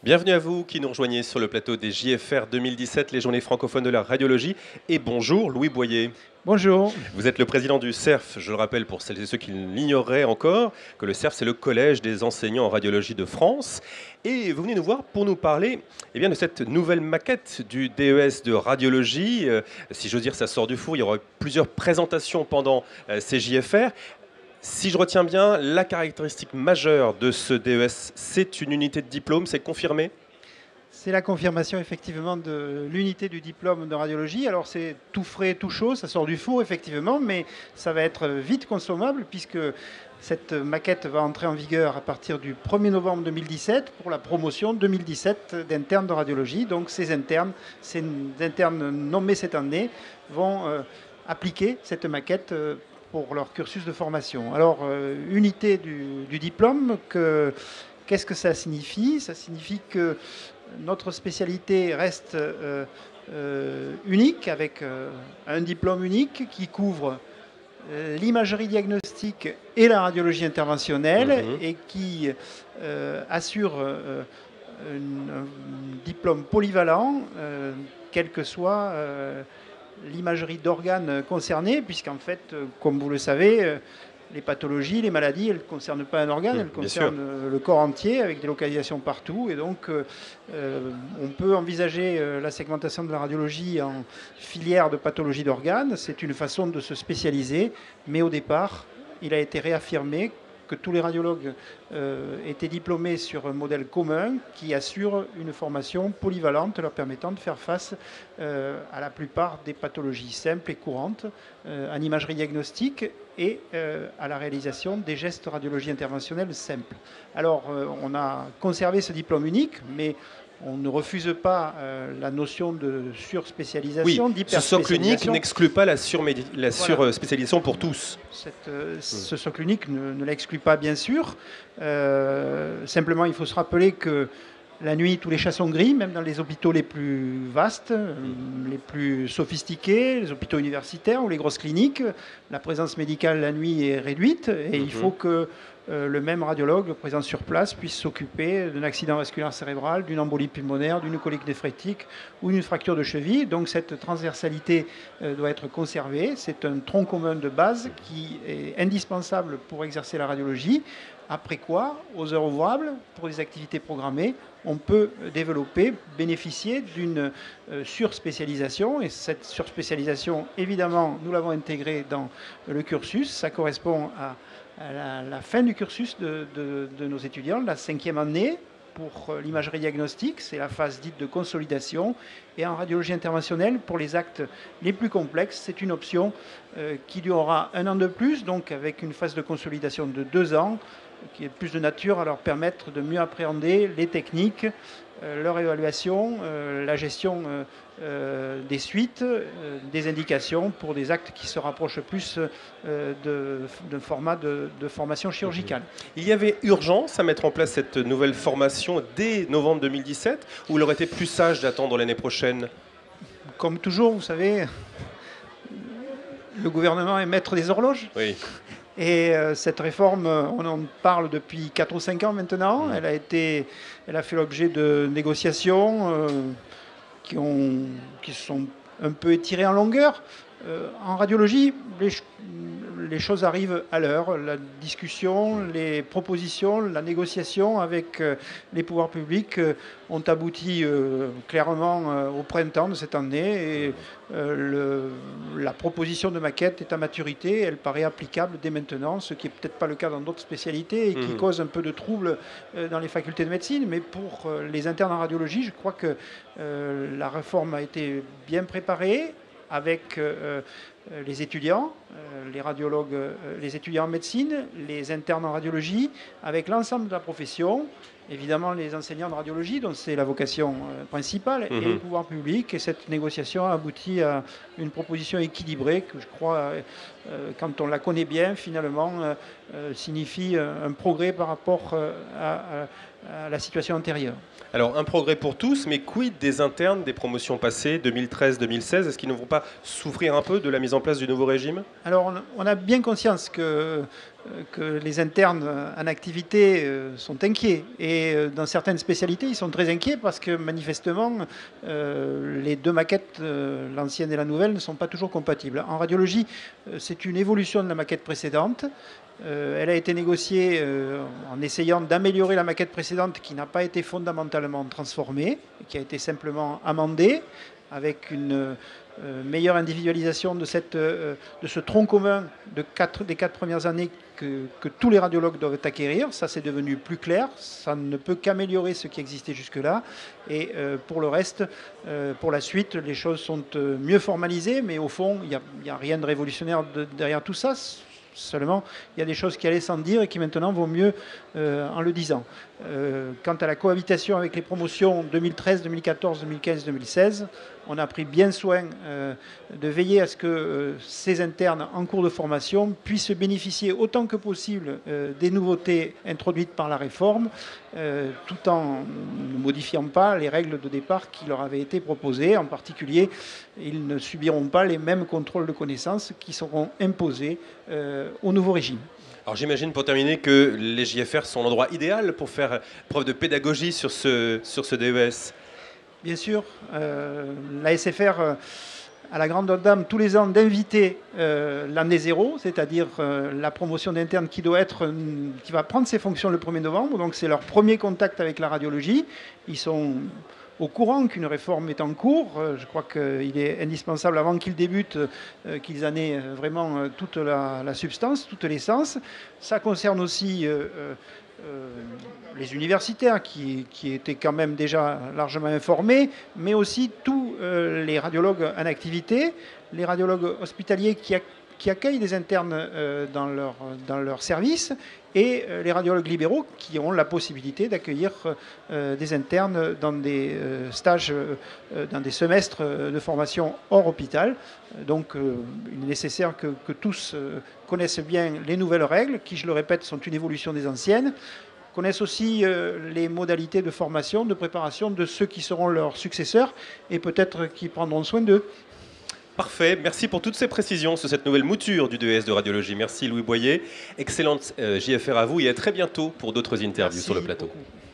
Bienvenue à vous qui nous rejoignez sur le plateau des JFR 2017, les journées francophones de la radiologie. Et bonjour Louis Boyer. Bonjour. Vous êtes le président du CERF, je le rappelle pour celles et ceux qui l'ignoreraient encore, que le CERF c'est le collège des enseignants en radiologie de France. Et vous venez nous voir pour nous parler de cette nouvelle maquette du DES de radiologie. Si j'ose dire, ça sort du four, il y aura plusieurs présentations pendant ces JFR. Si je retiens bien, la caractéristique majeure de ce DES, c'est une unité de diplôme, c'est confirmé ? C'est la confirmation effectivement de l'unité du diplôme de radiologie. Alors c'est tout frais, tout chaud, ça sort du four effectivement, mais ça va être vite consommable puisque cette maquette va entrer en vigueur à partir du 1er novembre 2017 pour la promotion 2017 d'internes de radiologie. Donc ces internes nommés cette année vont appliquer cette maquette pour leur cursus de formation. Alors, unité du diplôme, qu'est-ce que ça signifie ? Ça signifie que notre spécialité reste unique, avec un diplôme unique qui couvre l'imagerie diagnostique et la radiologie interventionnelle et qui assure un diplôme polyvalent, quel que soit l'imagerie d'organes concernés, puisqu'en fait, comme vous le savez, les pathologies, les maladies, elles ne concernent pas un organe, elles concernent le corps entier, avec des localisations partout. Et donc, on peut envisager la segmentation de la radiologie en filière de pathologie d'organes. C'est une façon de se spécialiser, mais au départ, il a été réaffirmé que tous les radiologues étaient diplômés sur un modèle commun qui assure une formation polyvalente leur permettant de faire face à la plupart des pathologies simples et courantes en imagerie diagnostique et à la réalisation des gestes radiologie interventionnelle simples. Alors, on a conservé ce diplôme unique, mais on ne refuse pas la notion de surspécialisation, d'hyperspécialisation. Ce socle unique n'exclut pas la surspécialisation pour tous. Ce socle unique ne l'exclut pas, bien sûr. Simplement, il faut se rappeler que la nuit, tous les chats sont gris, même dans les hôpitaux les plus vastes, les plus sophistiqués, les hôpitaux universitaires ou les grosses cliniques. La présence médicale la nuit est réduite et il faut que le même radiologue présent sur place puisse s'occuper d'un accident vasculaire cérébral, d'une embolie pulmonaire, d'une colique néphrétique ou d'une fracture de cheville. Donc cette transversalité doit être conservée. C'est un tronc commun de base qui est indispensable pour exercer la radiologie. Après quoi, aux heures ouvrables, pour des activités programmées, on peut développer, bénéficier d'une surspécialisation. Et cette surspécialisation, évidemment, nous l'avons intégrée dans le cursus. Ça correspond à la fin du cursus de nos étudiants, la 5e année pour l'imagerie diagnostique, c'est la phase dite de consolidation. Et en radiologie interventionnelle, pour les actes les plus complexes, c'est une option qui durera 1 an de plus, donc avec une phase de consolidation de 2 ans, qui est plus de nature à leur permettre de mieux appréhender les techniques, leur évaluation, la gestion des suites, des indications pour des actes qui se rapprochent plus d'un format de formation chirurgicale. Il y avait urgence à mettre en place cette nouvelle formation dès novembre 2017 ou il aurait été plus sage d'attendre l'année prochaine ? Comme toujours, vous savez, le gouvernement est maître des horloges. Oui. Et cette réforme, on en parle depuis 4 ou 5 ans maintenant. Elle a fait l'objet de négociations qui se sont un peu étirées en longueur. En radiologie, les choses arrivent à l'heure. La discussion, les propositions, la négociation avec les pouvoirs publics ont abouti clairement au printemps de cette année. Et la proposition de maquette est à maturité. Elle paraît applicable dès maintenant, ce qui n'est peut-être pas le cas dans d'autres spécialités et qui cause un peu de troubles dans les facultés de médecine. Mais pour les internes en radiologie, je crois que la réforme a été bien préparée avec les étudiants, les radiologues, les étudiants en médecine, les internes en radiologie, avec l'ensemble de la profession, évidemment les enseignants de radiologie, dont c'est la vocation principale, et le pouvoir public. Et cette négociation a abouti à une proposition équilibrée que je crois, quand on la connaît bien, finalement, signifie un progrès par rapport à la situation antérieure. Alors, un progrès pour tous, mais quid des internes des promotions passées, 2013-2016 ? Est-ce qu'ils ne vont pas souffrir un peu de la mise en place du nouveau régime? Alors, on a bien conscience que les internes en activité sont inquiets. Et dans certaines spécialités, ils sont très inquiets parce que manifestement, les deux maquettes, l'ancienne et la nouvelle, ne sont pas toujours compatibles. En radiologie, c'est une évolution de la maquette précédente. Elle a été négociée en essayant d'améliorer la maquette précédente qui n'a pas été fondamentalement transformée, qui a été simplement amendée avec une meilleure individualisation de ce tronc commun des 4 premières années que tous les radiologues doivent acquérir. Ça, c'est devenu plus clair. Ça ne peut qu'améliorer ce qui existait jusque-là. Et pour le reste, pour la suite, les choses sont mieux formalisées, mais au fond, il n'y a rien de révolutionnaire derrière tout ça. Seulement, il y a des choses qui allaient sans dire et qui maintenant vaut mieux en le disant. Quant à la cohabitation avec les promotions 2013, 2014, 2015, 2016, on a pris bien soin de veiller à ce que ces internes en cours de formation puissent bénéficier autant que possible des nouveautés introduites par la réforme, tout en ne modifiant pas les règles de départ qui leur avaient été proposées. En particulier, ils ne subiront pas les mêmes contrôles de connaissances qui seront imposés au nouveau régime. Alors j'imagine pour terminer que les JFR sont l'endroit idéal pour faire preuve de pédagogie sur ce DES. Bien sûr, la SFR a la grande dame tous les ans d'inviter l'année zéro, c'est-à-dire la promotion d'interne qui va prendre ses fonctions le 1er novembre. Donc c'est leur premier contact avec la radiologie. Ils sont au courant qu'une réforme est en cours. Je crois qu'il est indispensable, avant qu'ils débutent, qu'ils en aient vraiment toute la substance, toute l'essence. Ça concerne aussi les universitaires qui étaient quand même déjà largement informés, mais aussi tous les radiologues en activité, les radiologues hospitaliers qui accueillent des internes dans leur service, et les radiologues libéraux qui ont la possibilité d'accueillir des internes dans des stages, dans des semestres de formation hors hôpital. Donc il est nécessaire que tous connaissent bien les nouvelles règles, qui, je le répète, sont une évolution des anciennes, connaissent aussi les modalités de formation, de préparation de ceux qui seront leurs successeurs et peut-être qui prendront soin d'eux. Parfait, merci pour toutes ces précisions sur cette nouvelle mouture du DES de radiologie. Merci Louis Boyer, excellente JFR à vous et à très bientôt pour d'autres interviews sur le plateau. Beaucoup.